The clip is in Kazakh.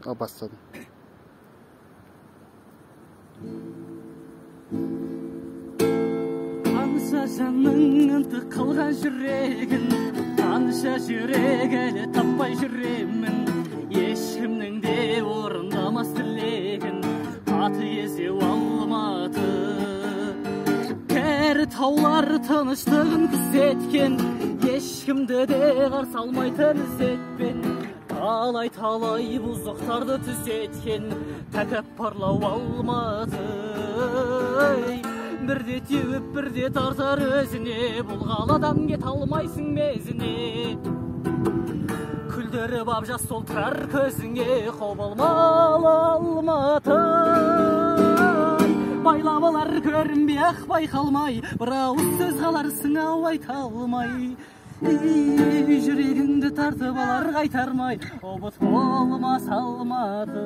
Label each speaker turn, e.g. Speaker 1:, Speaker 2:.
Speaker 1: Бастадым.
Speaker 2: Қанша жанның ынтық қылған жүрегін, қанша жүрек әлі таппай жүремін. Ешкімнің де орындамас тілегін, қатыгездеу алматы. Кәрі таулар тыныштығын күзеткен, ешкімді де қарсы алмайтын ізетпен. Талай бұзықтарды түзеткен, тәкаппарлау алматы. Бірде теуіп, бірде тартар өзіне, бұл қаладан кет алмайсың мезіне. Күлдіріп абжас толтырар көзіңе, қобалмалы алматы. Байламалар көрінбей ақ байқалмай, бір ауыз сөз қаларсың ау айта алмай. Жүрегіңді тартып алар қайтармай, ұмыт болмас алматы.